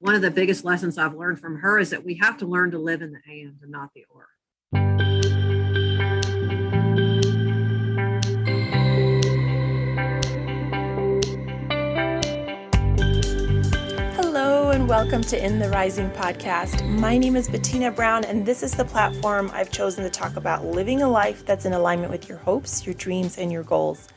one of the biggest lessons I've learned from her is that we have to learn to live in the and not the or. Hello and welcome to In the Rising podcast. My name is Bettina Brown, and this is the platform I've chosen to talk about living a life that's in alignment with your hopes, your dreams, and your goals.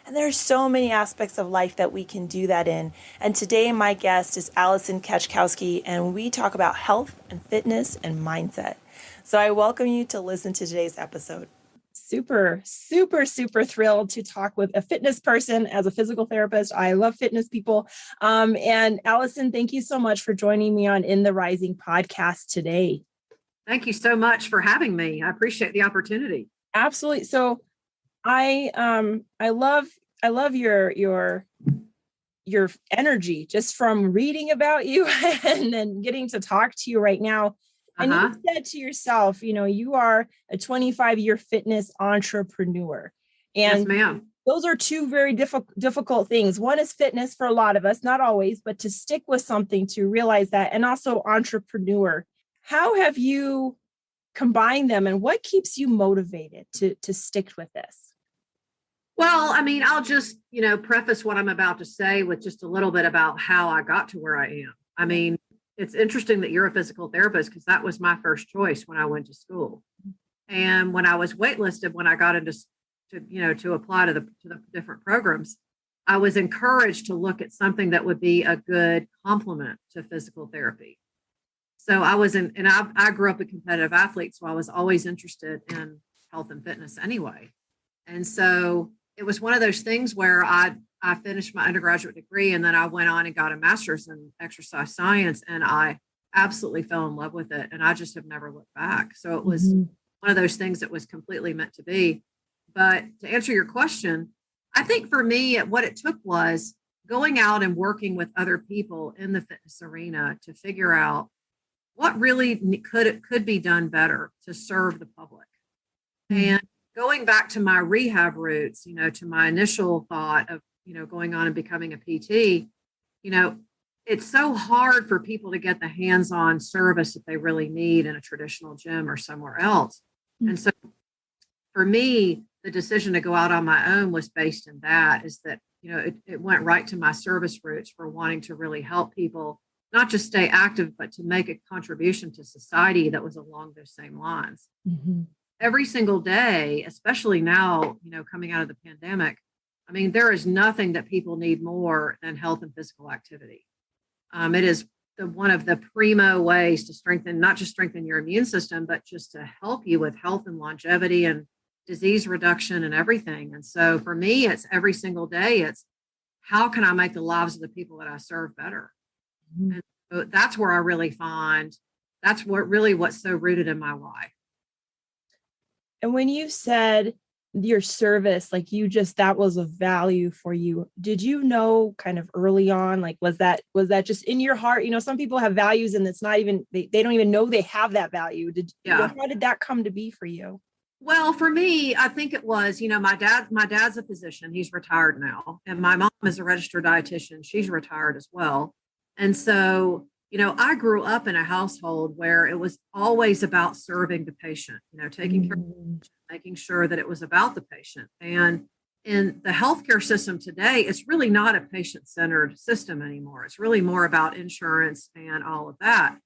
And there are so many aspects of life that we can do that in. And today my guest is Alison Katschkowsky, and we talk about health and fitness and mindset. So I welcome you to listen to today's episode. Super thrilled to talk with a fitness person as a physical therapist. I love fitness people. And Alison, thank you so much for joining me on In the Rising podcast today. Thank you so much for having me. I appreciate the opportunity. Absolutely. So I love your energy just from reading about you and then getting to talk to you right now. And you said to yourself, you are a 25-year fitness entrepreneur. And yes, ma'am. Those are two very difficult things. One is fitness for a lot of us, not always, but to stick with something, to realize that, and also entrepreneur. How have you combined them, and what keeps you motivated to stick with this? Well, I'll just, preface what I'm about to say with just a little bit about how I got to where I am. It's interesting that you're a physical therapist because that was my first choice when I went to school. And when I was waitlisted, when I got to apply to the different programs, I was encouraged to look at something that would be a good complement to physical therapy. So I grew up a competitive athlete, so I was always interested in health and fitness anyway. And so it was one of those things where I finished my undergraduate degree, and then I went on and got a master's in exercise science, and I absolutely fell in love with it. And I just have never looked back. So it was one of those things that was completely meant to be. But to answer your question, I think for me, what it took was going out and working with other people in the fitness arena to figure out what really could be done better to serve the public. And going back to my rehab roots, to my initial thought of, going on and becoming a PT, it's so hard for people to get the hands-on service that they really need in a traditional gym or somewhere else. And so for me, the decision to go out on my own was based in that, is that, it went right to my service roots for wanting to really help people, not just stay active, but to make a contribution to society that was along those same lines. Every single day, especially now, coming out of the pandemic, there is nothing that people need more than health and physical activity. It is one of the primo ways to not just strengthen your immune system, but just to help you with health and longevity and disease reduction and everything. And so for me, it's every single day, it's how can I make the lives of the people that I serve better? And so that's where I really find what's so rooted in my why. And when you said your service, that was a value for you, did you know kind of early on, was that just in your heart? Some people have values and it's not even, they don't even know they have that value. How did that come to be for you? Well, for me, I think it was, my dad's a physician. He's retired now. And my mom is a registered dietitian. She's retired as well. And so, I grew up in a household where it was always about serving the patient, taking care of the patient, making sure that it was about the patient. And in the healthcare system today, it's really not a patient-centered system anymore. It's really more about insurance and all of that.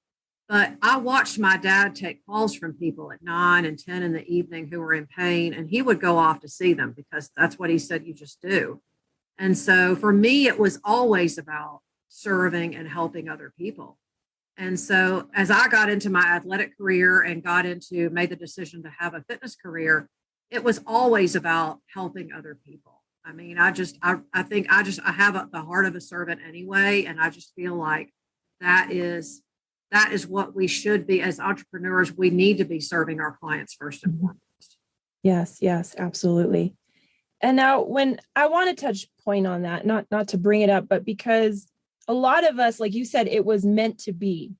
But I watched my dad take calls from people at 9 and 10 in the evening who were in pain, and he would go off to see them because that's what he said you just do. And so for me, it was always about serving and helping other people. And so as I got into my athletic career and made the decision to have a fitness career, it was always about helping other people. I think I have the heart of a servant anyway. And I just feel like that is what we should be as entrepreneurs. We need to be serving our clients first and foremost. Yes, absolutely. And now when I want to touch point on that, not to bring it up, but because a lot of us, like you said, it was meant to be.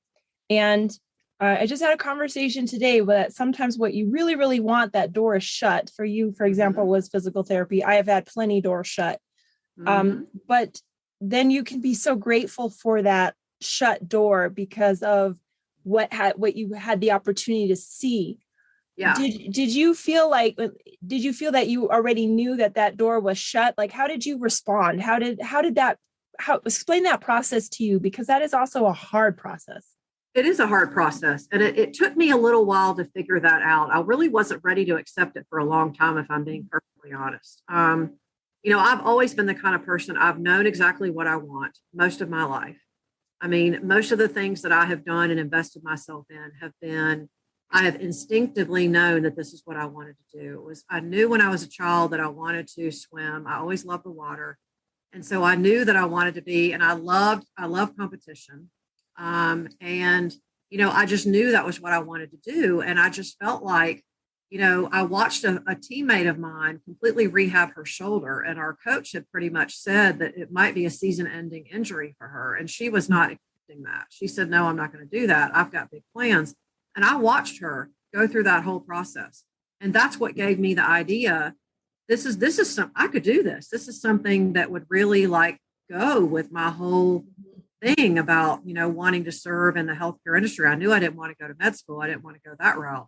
And I just had a conversation today that sometimes what you really, really want, that door is shut. For you, for example, was physical therapy. I have had plenty doors shut. But then you can be so grateful for that shut door because of what you had the opportunity to see. Yeah. Did you feel that you already knew that door was shut? Like, how did you respond? How explain that process to you? Because that is also a hard process. It is a hard process. And it took me a little while to figure that out. I really wasn't ready to accept it for a long time, if I'm being perfectly honest. I've always been the kind of person, I've known exactly what I want most of my life. I mean, most of the things that I have done and invested myself in I have instinctively known that this is what I wanted to do. I knew when I was a child that I wanted to swim. I always loved the water. And so I knew that I wanted to be, and I love competition. I just knew that was what I wanted to do. And I just felt like, I watched a teammate of mine completely rehab her shoulder, and our coach had pretty much said that it might be a season-ending injury for her. And she was not accepting that. She said, no, I'm not going to do that. I've got big plans. And I watched her go through that whole process. And that's what gave me the idea. This is I could do this. This is something that would really go with my whole thing about, wanting to serve in the healthcare industry. I knew I didn't want to go to med school. I didn't want to go that route.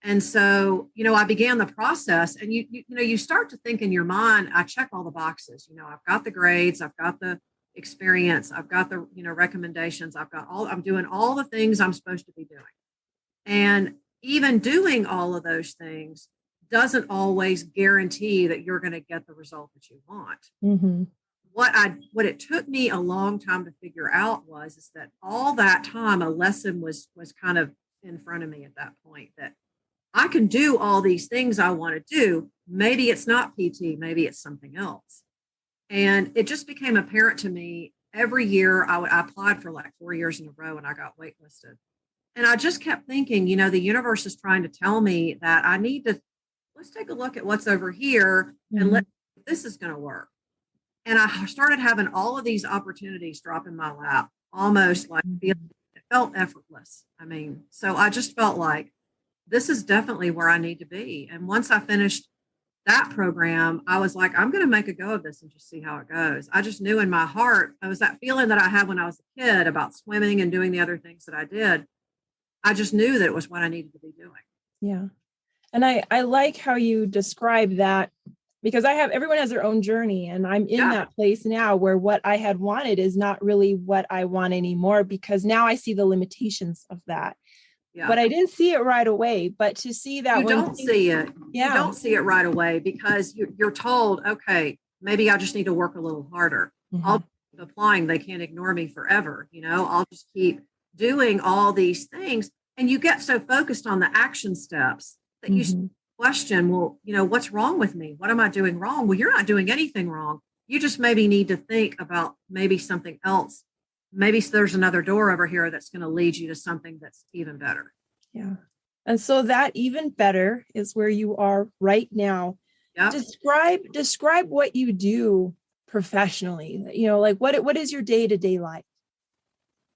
And so, I began the process, and you start to think in your mind, I check all the boxes. I've got the grades, I've got the experience, I've got the, recommendations, I'm doing all the things I'm supposed to be doing. And even doing all of those things doesn't always guarantee that you're going to get the result that you want. Mm-hmm. What it took me a long time to figure out is that all that time, a lesson was kind of in front of me at that point, that I can do all these things I want to do. Maybe it's not PT, maybe it's something else. And it just became apparent to me every year. I applied for 4 years in a row, and I got waitlisted. And I just kept thinking, the universe is trying to tell me that I need to, let's take a look at what's over here, and this is going to work. And I started having all of these opportunities drop in my lap, almost it felt effortless. I mean, so I just felt like this is definitely where I need to be. And once I finished that program, I was like, I'm going to make a go of this and just see how it goes. I just knew in my heart, it was that feeling that I had when I was a kid about swimming and doing the other things that I did. I just knew that it was what I needed to be doing. Yeah. And I like how you describe that, because everyone has their own journey, and I'm in that place now where what I had wanted is not really what I want anymore, because now I see the limitations of that. Yeah. But I didn't see it right away. But to see that you don't see it. Yeah. You don't see it right away, because you're told, okay, maybe I just need to work a little harder. Mm-hmm. I'll keep applying. They can't ignore me forever. I'll just keep doing all these things. And you get so focused on the action steps that you question, well, what's wrong with me? What am I doing wrong? Well, you're not doing anything wrong. You just maybe need to think about maybe something else. Maybe there's another door over here that's going to lead you to something that's even better. Yeah. And so that even better is where you are right now. Yep. Describe what you do professionally. What is your day-to-day life?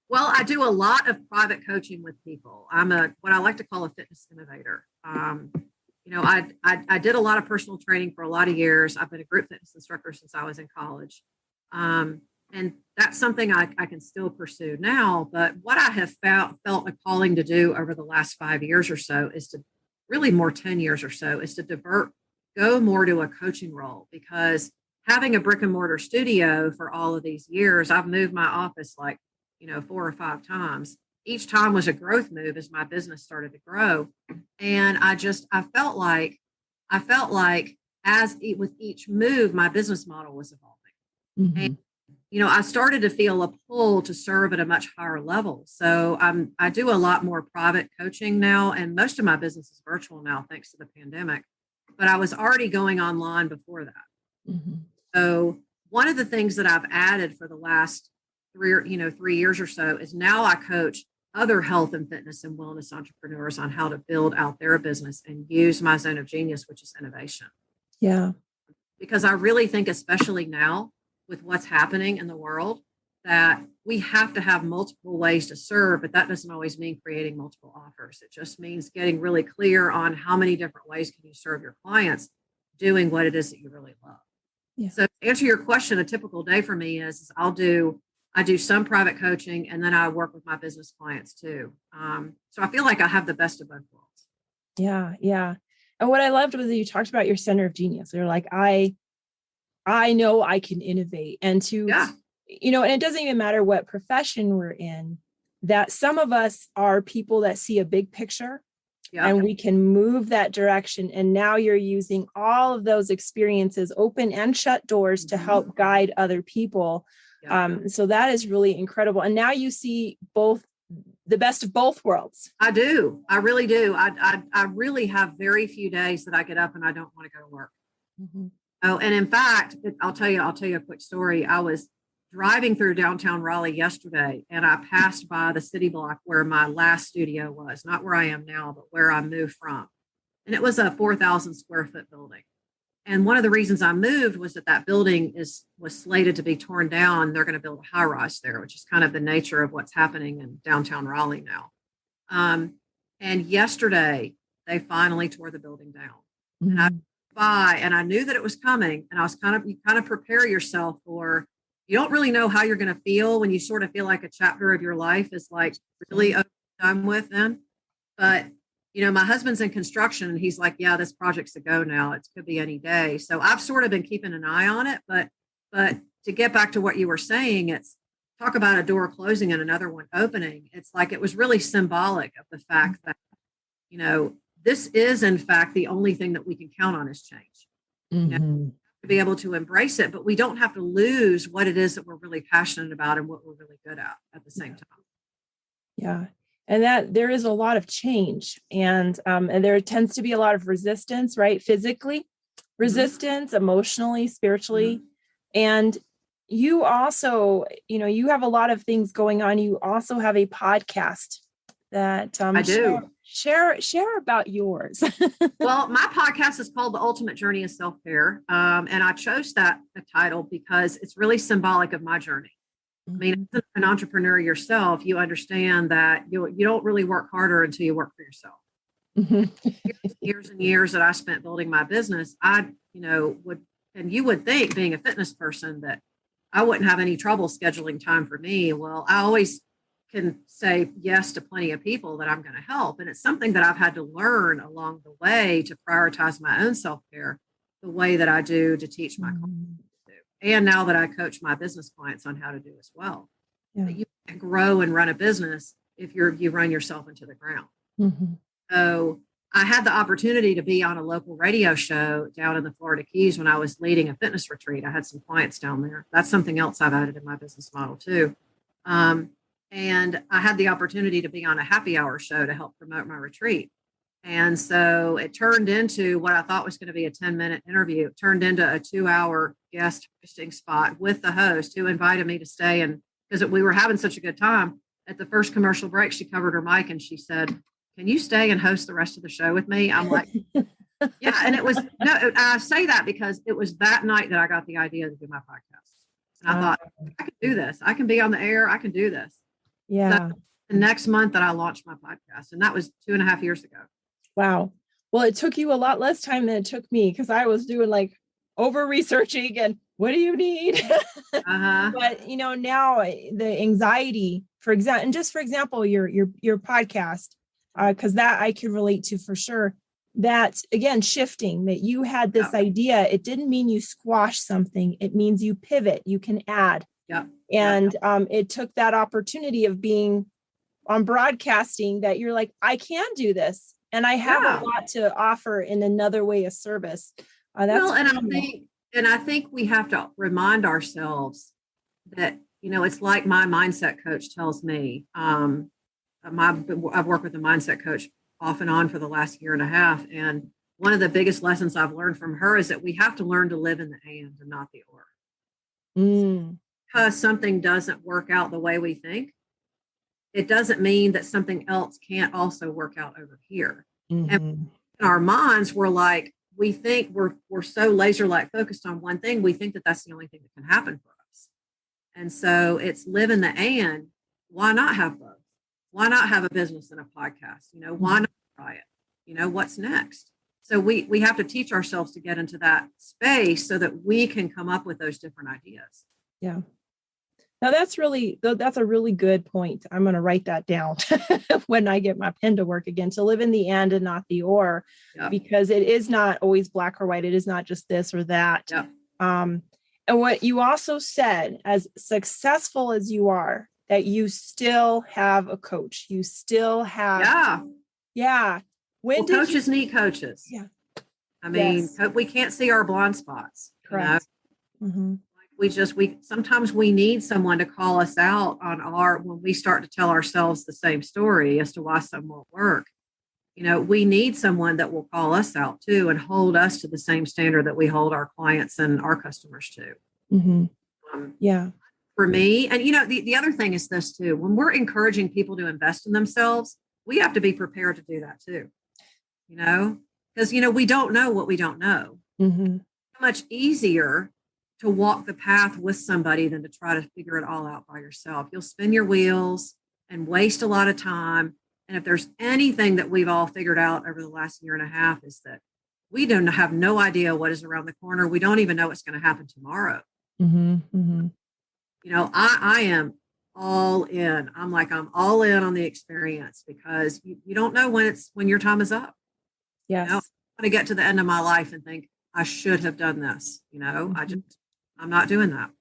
Well, I do a lot of private coaching with people. I'm what I like to call a fitness innovator. I did a lot of personal training for a lot of years. I've been a group fitness instructor since I was in college. And that's something I can still pursue now. But what I have felt a calling to do over the last 5 years or so is to really more 10 years or so is to go more to a coaching role, because having a brick and mortar studio for all of these years, I've moved my office 4 or 5 times. Each time was a growth move as my business started to grow. And I felt like with each move, my business model was evolving. Mm-hmm. And, I started to feel a pull to serve at a much higher level. So I do a lot more private coaching now, and most of my business is virtual now, thanks to the pandemic. But I was already going online before that. Mm-hmm. So one of the things that I've added for the last 3 years or so is now I coach other health and fitness and wellness entrepreneurs on how to build out their business and use my zone of genius, which is innovation. Yeah. Because I really think, especially now with what's happening in the world, that we have to have multiple ways to serve, but that doesn't always mean creating multiple offers. It just means getting really clear on how many different ways can you serve your clients, doing what it is that you really love. Yeah. So to answer your question, a typical day for me is I'll do I do some private coaching, and then I work with my business clients too. So I feel like I have the best of both worlds. Yeah. Yeah. And what I loved was that you talked about your center of genius. You're like, I know I can innovate, and Yeah. and it doesn't even matter what profession we're in, that some of us are people that see a big picture Yeah. and we can move that direction. And now you're using all of those experiences, open and shut doors, to help guide other people. Yeah. So that is really incredible. And now you see the best of both worlds. I do. I really do. I really have very few days that I get up and I don't want to go to work. Mm-hmm. Oh, and in fact, I'll tell you a quick story. I was driving through downtown Raleigh yesterday, and I passed by the city block where my last studio was, not where I am now, but where I moved from. And it was a 4,000 square foot building. And one of the reasons I moved was that building was slated to be torn down. They're going to build a high rise there, which is kind of the nature of what's happening in downtown Raleigh now. And yesterday, they finally tore the building down. Mm-hmm. And I knew that it was coming. And you kind of prepare yourself for, you don't really know how you're going to feel when you sort of feel like a chapter of your life is like really done with then. But, my husband's in construction, and he's like, yeah, this project's a go now. It could be any day. So I've sort of been keeping an eye on it. But to get back to what you were saying, it's talk about a door closing and another one opening. It's like, it was really symbolic of the fact that, this is, in fact, the only thing that we can count on is change. Mm-hmm. To be able to embrace it, but we don't have to lose what it is that we're really passionate about and what we're really good at the same time. Yeah. And that there is a lot of change, and there tends to be a lot of resistance, right? Physically resistance, emotionally, spiritually. And you also, you have a lot of things going on. You also have a podcast that I do. Share about yours. Well, my podcast is called The Ultimate Journey of Self-Care. And I chose the title because it's really symbolic of my journey. I mean, as an entrepreneur yourself, you understand that you don't really work harder until you work for yourself. Years and years that I spent building my business, you would think, being a fitness person, that I wouldn't have any trouble scheduling time for me. Well, I always can say yes to plenty of people that I'm going to help. And it's something that I've had to learn along the way to prioritize my own self-care the way that I do to teach my clients to do. And now that I coach my business clients on how to do as well. Yeah. You can't grow and run a business if you run yourself into the ground. Mm-hmm. So I had the opportunity to be on a local radio show down in the Florida Keys when I was leading a fitness retreat. I had some clients down there. That's something else I've added in my business model too. And I had the opportunity to be on a happy hour show to help promote my retreat. And so it turned into what I thought was going to be a 10-minute interview. It turned into a 2-hour guest hosting spot with the host, who invited me to stay. And because we were having such a good time, at the first commercial break, she covered her mic and she said, "Can you stay and host the rest of the show with me?" I'm like, yeah. And I say that because it was that night that I got the idea to do my podcast. And I thought, I can do this. I can be on the air. I can do this. Yeah. So the next month that I launched my podcast, and that was 2.5 years ago. Wow. Well, it took you a lot less time than it took me, because I was doing like over researching and what do you need? But now the anxiety, for example, your podcast, because that I could relate to for sure. That again, shifting, that you had this idea. It didn't mean you squash something. It means you pivot. You can add. Yeah. And it took that opportunity of being on broadcasting that you're like, I can do this. And I have a lot to offer in another way of service. I think we have to remind ourselves that, it's like my mindset coach tells me. I've worked with a mindset coach off and on for the last 1.5 years. And one of the biggest lessons I've learned from her is that we have to learn to live in the and not the or. Because something doesn't work out the way we think, it doesn't mean that something else can't also work out over here. Mm-hmm. And in our minds, we think we're so laser-like focused on one thing. We think that that's the only thing that can happen for us. And so it's live in the and. Why not have both? Why not have a business and a podcast? Why not try it? What's next? So we have to teach ourselves to get into that space so that we can come up with those different ideas. Yeah. Now that's a really good point. I'm going to write that down when I get my pen to work again, to live in the and not the or, because it is not always black or white. It is not just this or that. And what you also said, as successful as you are, that you still have a coach. You still have. When coaches need coaches. Yeah. I mean, we can't see our blind spots. Correct. Sometimes we need someone to call us out on when we start to tell ourselves the same story as to why some won't work. We need someone that will call us out too and hold us to the same standard that we hold our clients and our customers to. For me, and the other thing is this too, when we're encouraging people to invest in themselves, we have to be prepared to do that too, because, we don't know what we don't know. It's much easier to walk the path with somebody than to try to figure it all out by yourself. You'll spin your wheels and waste a lot of time. And if there's anything that we've all figured out over the last year and a half, is that we don't have no idea what is around the corner. We don't even know what's going to happen tomorrow. I am all in. I'm all in on the experience, because you don't know when your time is up. Yes. I'm going to get to the end of my life and think I should have done this. I'm not doing that.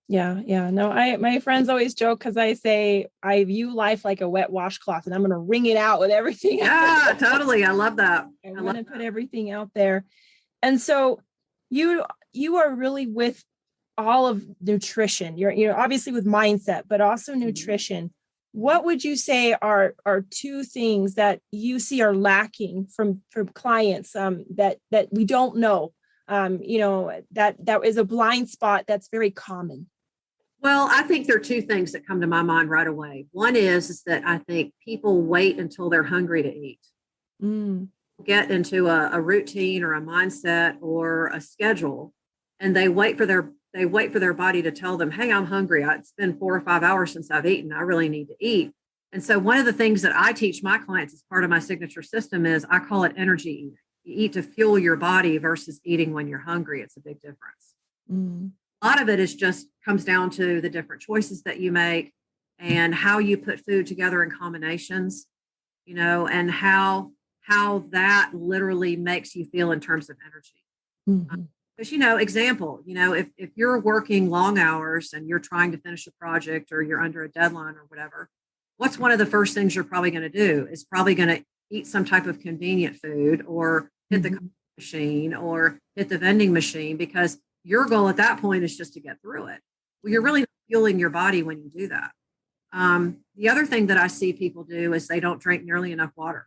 Yeah. No, my friends always joke, because I say I view life like a wet washcloth, and I'm going to wring it out with everything. Yeah, totally. I love that. I want to put everything out there. And so you are really with all of nutrition. You're obviously with mindset, but also nutrition. What would you say are two things that you see are lacking from clients that we don't know? That is a blind spot that's very common. Well, I think there are two things that come to my mind right away. One is that I think people wait until they're hungry to eat. Get into a routine or a mindset or a schedule, and they wait for their body to tell them, hey, I'm hungry. It's been 4 or 5 hours since I've eaten. I really need to eat. And so one of the things that I teach my clients as part of my signature system is I call it energy eating. You eat to fuel your body versus eating when you're hungry. It's a big difference. A lot of it is just comes down to the different choices that you make and how you put food together in combinations, and how that literally makes you feel in terms of energy. Because, example, if you're working long hours and you're trying to finish a project, or you're under a deadline or whatever, what's one of the first things you're probably going to do is probably going to eat some type of convenient food, or hit the coffee machine, or hit the vending machine, because your goal at that point is just to get through it. Well, you're really fueling your body when you do that. The other thing that I see people do is they don't drink nearly enough water.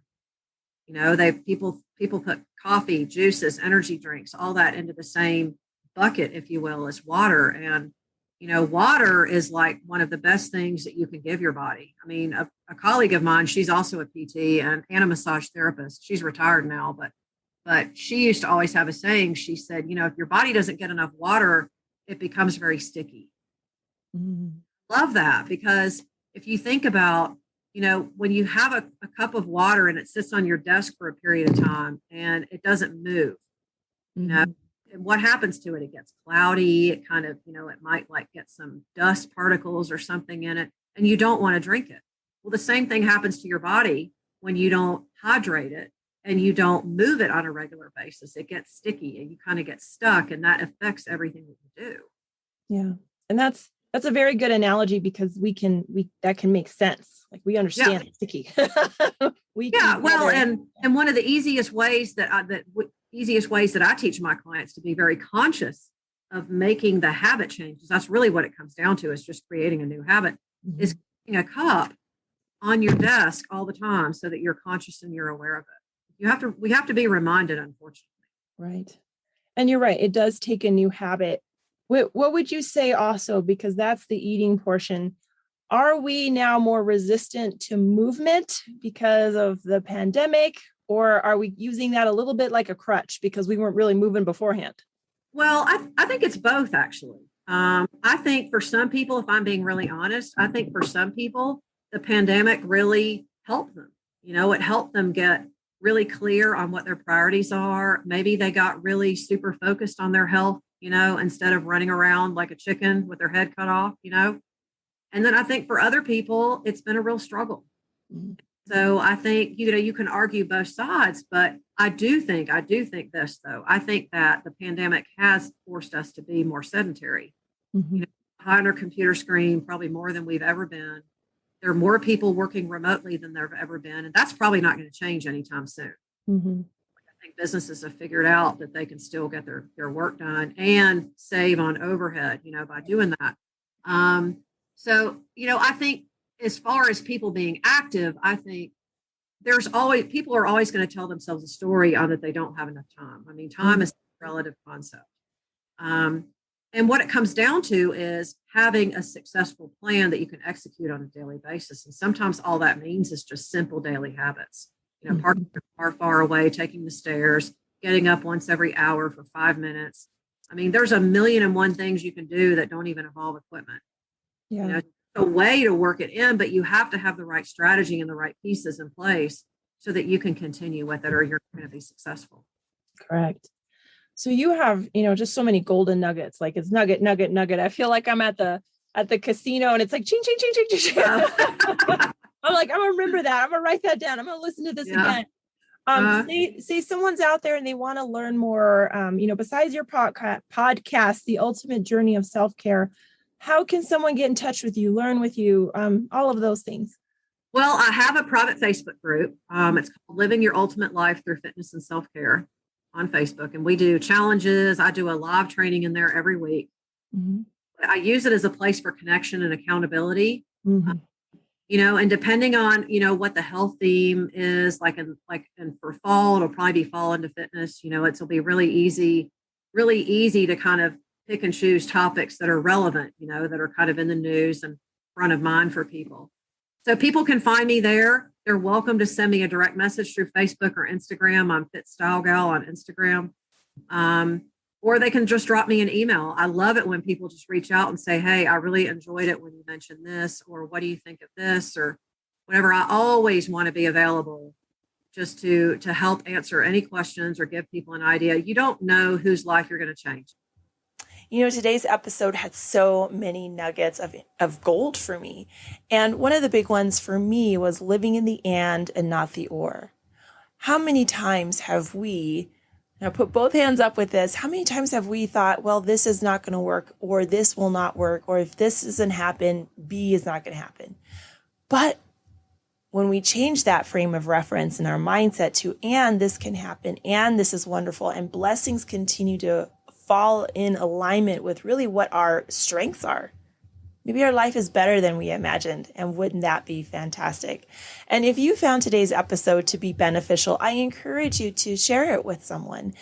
People put coffee, juices, energy drinks, all that into the same bucket, if you will, as water. And, water is like one of the best things that you can give your body. I mean, a colleague of mine, she's also a PT and a massage therapist. She's retired now, but she used to always have a saying. She said, if your body doesn't get enough water, it becomes very sticky. Love that, because if you think about, when you have a cup of water and it sits on your desk for a period of time and it doesn't move, and what happens to it? It gets cloudy. It kind of, it might get some dust particles or something in it, and you don't want to drink it. Well, the same thing happens to your body when you don't hydrate it and you don't move it on a regular basis. It gets sticky and you kind of get stuck, and that affects everything that you do. Yeah. And that's a very good analogy, because that can make sense. Like, we understand it's sticky. And one of the easiest ways that I teach my clients to be very conscious of making the habit changes. That's really what it comes down to, is just creating a new habit, is keeping a cup on your desk all the time so that you're conscious and you're aware of it. We have to be reminded, unfortunately. Right. And you're right. It does take a new habit. What would you say also, because that's the eating portion? Are we now more resistant to movement because of the pandemic, or are we using that a little bit like a crutch because we weren't really moving beforehand? Well, I think it's both, actually. I think for some people, if I'm being really honest, I think for some people, the pandemic really helped them. It helped them get really clear on what their priorities are. Maybe they got really super focused on their health, instead of running around like a chicken with their head cut off, And then I think for other people, it's been a real struggle. So I think, you can argue both sides, but I do think this though. I think that the pandemic has forced us to be more sedentary, behind our computer screen, probably more than we've ever been. There are more people working remotely than there have ever been. And that's probably not going to change anytime soon. I think businesses have figured out that they can still get their work done and save on overhead, by doing that. So, I think as far as people being active, I think people are always going to tell themselves a story on that they don't have enough time. I mean, time is a relative concept. And what it comes down to is having a successful plan that you can execute on a daily basis. And sometimes all that means is just simple daily habits, parking your car far away, taking the stairs, getting up once every hour for 5 minutes. I mean, there's a million and one things you can do that don't even involve equipment. A way to work it in, but you have to have the right strategy and the right pieces in place so that you can continue with it or you're going to be successful. Correct. So you have, just so many golden nuggets, like it's nugget. I feel like I'm at the casino and it's like, ching, ching, ching, ching, ching, ching. I'm like, I'm going to remember that. I'm going to write that down. I'm going to listen to this again. Say someone's out there and they want to learn more, besides your podcast, The Ultimate Journey of Self-Care. How can someone get in touch with you, learn with you, all of those things? Well, I have a private Facebook group. It's called Living Your Ultimate Life Through Fitness and Self-Care on Facebook. And we do challenges. I do a live training in there every week. I use it as a place for connection and accountability. And depending on, what the health theme is, and for fall, it'll probably be fall into fitness. It'll be really easy to kind of pick and choose topics that are relevant, that are kind of in the news and front of mind for people. So people can find me there. They're welcome to send me a direct message through Facebook or Instagram. I'm Fit Style Gal on Instagram. Or they can just drop me an email. I love it when people just reach out and say, hey, I really enjoyed it when you mentioned this, or what do you think of this, or whatever. I always want to be available just to help answer any questions or give people an idea. You don't know whose life you're going to change. Today's episode had so many nuggets of gold for me. And one of the big ones for me was living in the and not the or. How many times have we, now put both hands up with this, how many times have we thought, well, this is not going to work, or this will not work, or if this doesn't happen, B is not going to happen. But when we change that frame of reference in our mindset to, and this can happen, and this is wonderful, and blessings continue to fall in alignment with really what our strengths are, maybe our life is better than we imagined. And wouldn't that be fantastic? And if you found today's episode to be beneficial, I encourage you to share it with someone.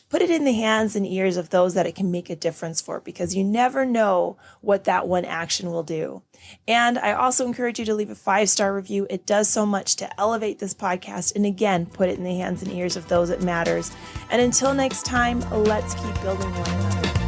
Put it in the hands and ears of those that it can make a difference for, because you never know what that one action will do. And I also encourage you to leave a 5-star review. It does so much to elevate this podcast. And again, put it in the hands and ears of those it matters. And until next time, let's keep building one another.